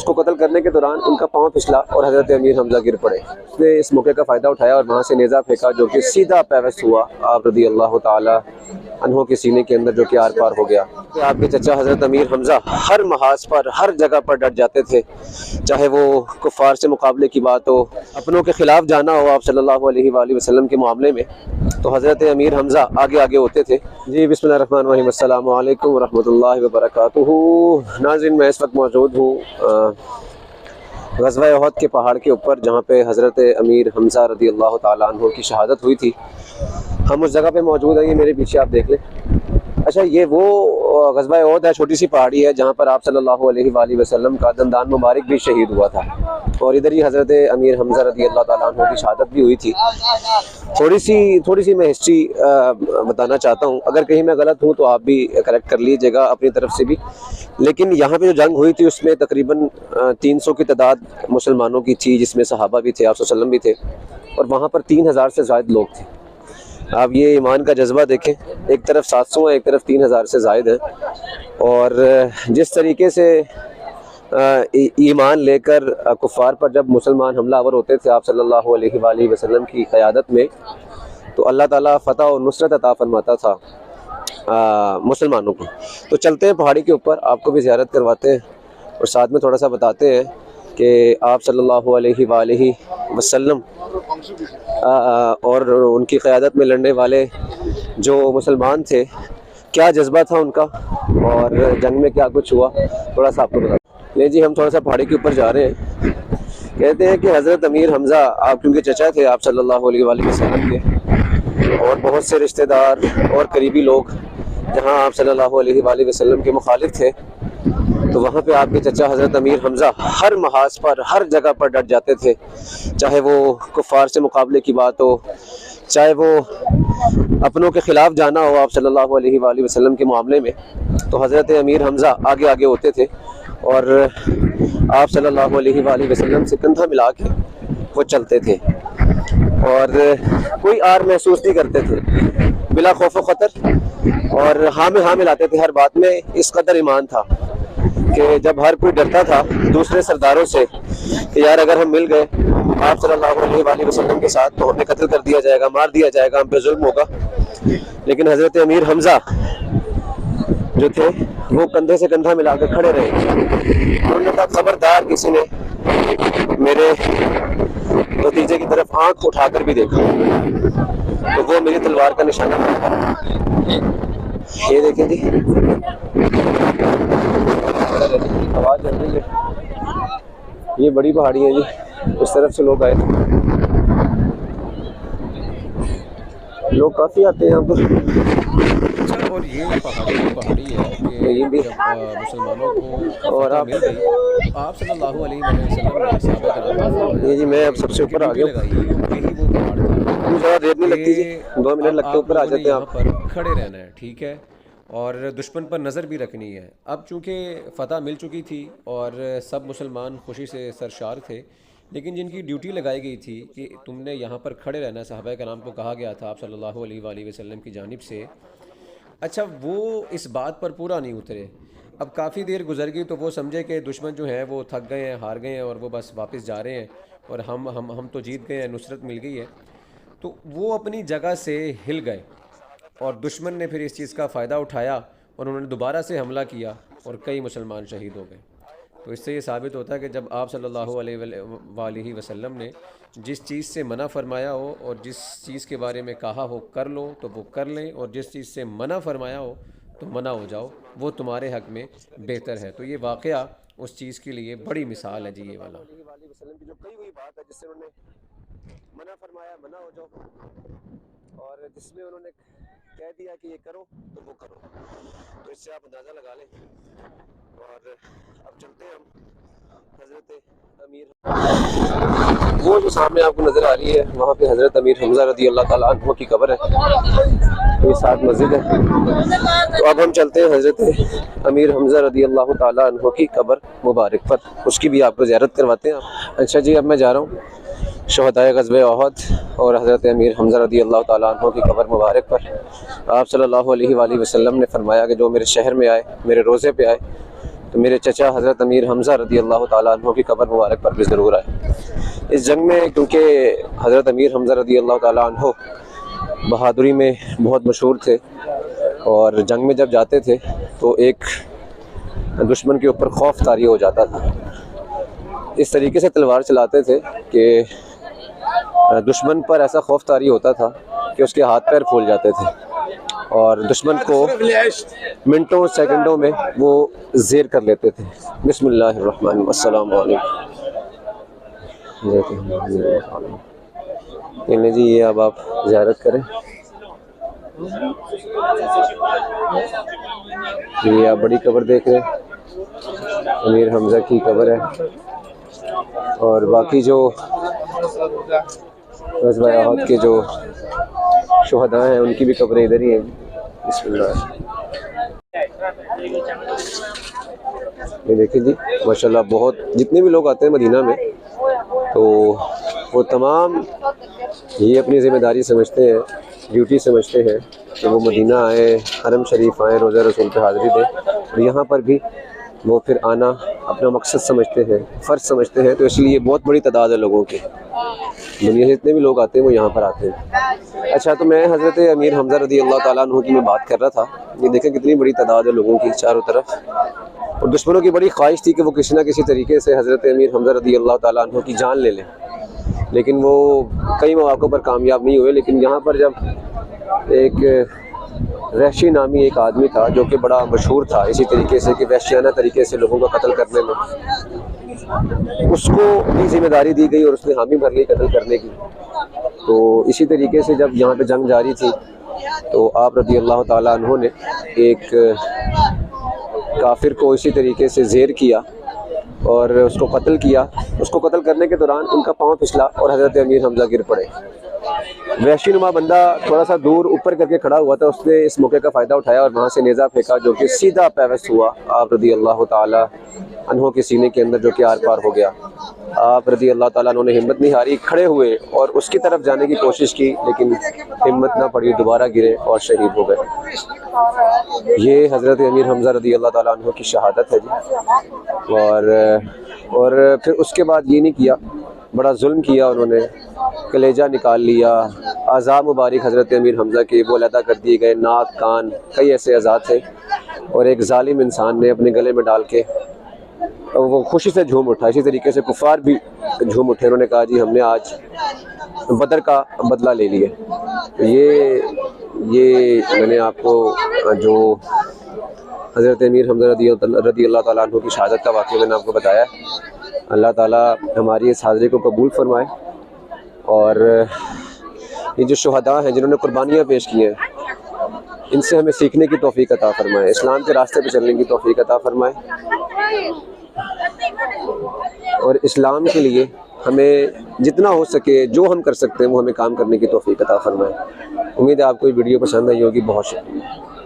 उसको कत्ल करने के दौरान उनका पाँव फिसला और हज़रत अमीर हमज़ा गिर पड़े। उसने इस मौके का फ़ायदा उठाया और वहाँ से नेज़ा फेंका जो कि सीधा पेवस्त हुआ आप रज़ी अल्लाह ताला अन्हों के सीने के अंदर, जो कि आर पार हो गया। तो आपके चचा हज़रत अमीर हमज़ा हर महाज पर, हर जगह पर डट जाते थे, चाहे वो कुफ़ार से मुकाबले की बात हो, अपनों के ख़िलाफ़ जाना हो आप सल्लल्लाहु अलैहि वसल्लम के मामले में, तो हज़रत अमीर हमज़ा आगे आगे होते थे। जी बिस्मिल्लाहिर्रहमानिर्रहीम, अस्सलामु अलैकुम व रहमतुल्लाहि व बरकातुहू। नाज़रीन, मैं इस वक्त मौजूद हूँ ग़ज़वा उहद के पहाड़ के ऊपर, जहाँ पे हज़रत अमीर हमज़ा रज़ी अल्लाह ताला अन्हु की शहादत हुई थी। हम उस जगह पे मौजूद हैं, ये मेरे पीछे आप देख लें। अच्छा, ये वो ग़ज़वा उहद है, छोटी सी पहाड़ी है जहाँ पर आप सल्लल्लाहु अलैहि वसल्लम का दंदान मुबारक भी शहीद हुआ था, और इधर ही हज़रत अमीर हमज़ा रज़ी अल्लाह ताला अन्हु की शहादत भी हुई थी। थोड़ी सी मैं हिस्ट्री बताना चाहता हूँ। अगर कहीं मैं गलत हूँ तो आप भी करेक्ट कर लीजिएगा अपनी तरफ से भी। लेकिन यहाँ पे जो जंग हुई थी उसमें तकरीबन 300 की तादाद मुसलमानों की थी, जिसमें सहाबा भी थे, आप वसल्लम भी थे, और वहाँ पर 3000 से ज़ायद लोग थे। आप ये ईमान का जज्बा देखें, एक तरफ 700 है, एक तरफ 3000 से ज़ायद है। और जिस तरीके से ईमान लेकर कुफ़ार पर जब मुसलमान हमलावर होते थे आप सल्लल्लाहु अलैहि वसल्लम की क़यादत में, तो अल्लाह ताला फ़तह और नुसरत अता फरमाता था मुसलमानों को। तो चलते हैं पहाड़ी के ऊपर, आपको भी ज़ियारत करवाते हैं और साथ में थोड़ा सा बताते हैं कि आप सल्लल्लाहु अलैहि वसल्लम और उनकी क़यादत में लड़ने वाले जो मुसलमान थे, क्या जज्बा था उनका और जंग में क्या कुछ हुआ, थोड़ा सा आपको बता। नहीं जी, हम थोड़ा सा पहाड़ी के ऊपर जा रहे हैं। कहते हैं कि हज़रत अमीर हमज़ा, आप क्योंकि चचा थे आप सल्लल्लाहु अलैहि वसल्लम के, और बहुत से रिश्तेदार और करीबी लोग जहाँ आप सल्लल्लाहु अलैहि वसल्लम के मुखालिफ थे, तो वहाँ पे आपके चचा हज़रत अमीर हमज़ा हर महाज पर, हर जगह पर डट जाते थे, चाहे वो कुफ़ार से मुकाबले की बात हो, चाहे वो अपनों के ख़िलाफ़ जाना हो आप सल्लल्लाहु अलैहि वसल्लम के मामले में, तो हज़रत अमीर हमज़ा आगे आगे होते थे और आप सल्लल्लाहु अलैहि वसल्लम से कंधा मिला के वो चलते थे और कोई आर महसूस नहीं करते थे, बिला खौफ व ख़तर, और हाँ में हाँ मिलाते थे हर बात में। इस कदर ईमान था कि जब हर कोई डरता था दूसरे सरदारों से कि यार अगर हम मिल गए आप सल्लल्लाहु अलैहि वसल्लम के साथ तो हमें कत्ल कर दिया जाएगा, मार दिया जाएगा, हम पे जुल्म होगा, लेकिन हज़रत अमीर हमज़ा जो थे वो कंधे से कंधा मिला कर खड़े रहे। उन्होंने कहा खबरदार किसी ने मेरे भतीजे की तरफ आंख उठाकर भी देखा तो वो मेरी तलवार का निशाना था। ये देखें जी, आवाज़ चल रही है। ये बड़ी पहाड़ी है जी, उस तरफ से लोग आए थे, लोग काफ़ी आते हैं यहाँ पर। और ये पहाड़ी है कि जब मुसलमानों को और आप मिल गई, आप सल्लल्लाहु अलैहि वसल्लम ने सहाबा कराम, ये जी मैं अब सबसे ऊपर आ गया, यही वो पहाड़ था। ज़्यादा देर नहीं लगती जी, 2 मिनट लगते ऊपर आ जाते हैं आप। पर खड़े रहना है, ठीक है, और दुश्मन पर नज़र भी रखनी है। अब चूँकि फ़तह मिल चुकी थी और सब मुसलमान खुशी से सरशार थे, लेकिन जिनकी ड्यूटी लगाई गई थी कि तुमने यहाँ पर खड़े रहना, सहाबा कराम को कहा गया था आप सल्लल्लाहु अलैहि वसल्लम की जानिब से। अच्छा, वो इस बात पर पूरा नहीं उतरे। अब काफ़ी देर गुजर गई तो वो समझे कि दुश्मन जो हैं वो थक गए हैं, हार गए हैं और वो बस वापस जा रहे हैं और हम तो जीत गए हैं, नुसरत मिल गई है। तो वो अपनी जगह से हिल गए और दुश्मन ने फिर इस चीज़ का फ़ायदा उठाया और उन्होंने दोबारा से हमला किया और कई मुसलमान शहीद हो गए। तो इससे ये साबित होता है कि जब आप सल्लल्लाहु अलैहि वसल्लम ने जिस चीज़ से मना फरमाया हो और जिस चीज़ के बारे में कहा हो कर लो तो वो कर लें, और जिस चीज़ से मना फरमाया हो तो मना हो जाओ, वो तुम्हारे हक़ में बेहतर है। तो ये वाक़या उस चीज़ के लिए बड़ी मिसाल है जी, ये वाला। जो कही हुई बात है जिससे उन्होंने मना फरमाया मना हो जाओ, और जिसमें उन्होंने कह दिया कि ये करो तो वो करो, तो इससे आप अंदाज़ा लगा लें। और अब चलते हैं हम हज़रत अमीर, वो जो सामने आपको नज़र आ रही है वहाँ पे हज़रत अमीर हमज़ा रज़ी अल्लाह ताला अन्हु की कब्र है, ये साथ मस्जिद है। तो अब हम चलते हैं हज़रत अमीर हमज़ा रज़ी अल्लाह ताला अन्हु की कब्र मुबारक पर, उसकी भी आपको ज़ियारत करवाते हैं। अच्छा जी, अब मैं जा रहा हूँ शहदाए ग़ज़वा उहद और हज़रत अमीर हमज़ा रज़ी अल्लाह ताला अन्हु की कब्र मुबारक पर। आप सल्लल्लाहु अलैहि वसल्लम ने फरमाया कि जो मेरे शहर में आए, मेरे रोज़े पे आए, तो मेरे चचा हज़रत अमीर हमज़ा रज़ी अल्लाह ताला अन्हु की कब्र मुबारक पर भी ज़रूर आए। इस जंग में क्योंकि हज़रत अमीर हमज़ा रज़ी अल्लाह ताला अन्हु बहादुरी में बहुत मशहूर थे और जंग में जब जाते थे तो एक दुश्मन के ऊपर खौफ तारी हो जाता था। इस तरीके से तलवार चलाते थे कि दुश्मन पर ऐसा खौफ तारी होता था कि उसके हाथ पैर फूल जाते थे और दुश्मन को मिनटों सेकंडों में वो ज़ेर कर लेते थे। बिस्मिल्लाहिर्रहमानिर्रहीम। अस्सलाम वालेकुम जी। ये अब आप ज़ियारत करें। ये आप बड़ी कब्र देख रहे हैं, अमीर हमज़ा की कब्र है और बाकी जो गज़वा-ए-अहद के जो शुहदा हैं उनकी भी कब्रें इधर ही हैं। बिस्मिल्लाह। ये देखिए जी, माशाल्लाह बहुत जितने भी लोग आते हैं मदीना में तो वो तमाम ये अपनी ज़िम्मेदारी समझते हैं, ड्यूटी समझते हैं कि वो मदीना आए, हरम शरीफ आए, रोज़ा रसूल पे हाज़िरी दें और यहाँ पर भी वो फिर आना अपना मकसद समझते हैं, फ़र्ज़ समझते हैं। तो इसलिए बहुत बड़ी तादाद है लोगों की, दुनिया से जितने भी लोग आते हैं वो यहाँ पर आते हैं। अच्छा, तो मैं हज़रत अमीर हमज़ा रज़ी अल्लाह ताला अन्हु की मैं बात कर रहा था। ये देखें कितनी बड़ी तादाद है लोगों की चारों तरफ और दुश्मनों की बड़ी ख्वाहिश थी कि वो किसी न किसी तरीके से हज़रत अमीर हमज़ा रज़ी अल्लाह ताला अन्हु की जान ले लें, लेकिन वो कई मौक़ों पर कामयाब नहीं हुए। लेकिन यहाँ पर जब एक वहशी नामी एक आदमी था जो कि बड़ा मशहूर था इसी तरीके से कि वहशियाना तरीके से लोगों का कत्ल करने में, उसको भी ज़िम्मेदारी दी गई और उसने हामी भर ली कत्ल करने की। तो इसी तरीके से जब यहाँ पे जंग जारी थी तो आप रज़ी अल्लाह ताला अन्हु ने एक काफिर को इसी तरीके से ज़ेर किया और उसको कत्ल किया। उसको कत्ल करने के दौरान उनका पाँव फिसला और हज़रत अमीर हमज़ा गिर पड़े। वहशी नुमा बंदा थोड़ा सा दूर ऊपर करके खड़ा हुआ था, उसने इस मौके का फ़ायदा उठाया और वहाँ से नेज़ा फेंका जो कि सीधा पैवस्त हुआ आप रज़ी अल्लाह ताला अन्हु के सीने के अंदर, जो कि आर पार हो गया। आप रज़ी अल्लाह ताला अन्हु ने हिम्मत नहीं हारी, खड़े हुए और उसकी तरफ जाने की कोशिश की लेकिन हिम्मत ना पड़ी, दोबारा गिरे और शहीद हो गए। ये हज़रत अमीर हमज़ा रज़ी अल्लाह ताला अन्हु की शहादत है जी। और फिर उसके बाद ये नहीं किया, बड़ा जुल्म किया उन्होंने, कलेजा निकाल लिया, आज़ा मुबारक हज़रत अमीर हमज़ा के वो अलहदा कर दिए गए, नाक कान कई ऐसे अज़ा थे और एक जालिम इंसान ने अपने गले में डाल के वो खुशी से झूम उठा। इसी तरीके से कुफ़ार भी झूम उठे, उन्होंने कहा जी हमने आज बदर का बदला ले लिया। ये मैंने आपको जो हज़रत अमीर हमज़ा रज़ी अल्लाह ताला अन्हु की शहादत का वाक़या मैंने आपको बताया। अल्लाह ताला हमारी इस हाज़िरी को कबूल फरमाए और ये जो शुहदा हैं जिन्होंने कुर्बानियाँ पेश की हैं इनसे हमें सीखने की तौफ़ीक़ अता फ़रमाए, इस्लाम के रास्ते पे चलने की तौफ़ीक़ अता फ़रमाए और इस्लाम के लिए हमें जितना हो सके जो हम कर सकते हैं वो हमें काम करने की तौफ़ीक़ अता फ़रमाए। उम्मीद है आपको ये वीडियो पसंद आई होगी। बहुत शुक्रिया।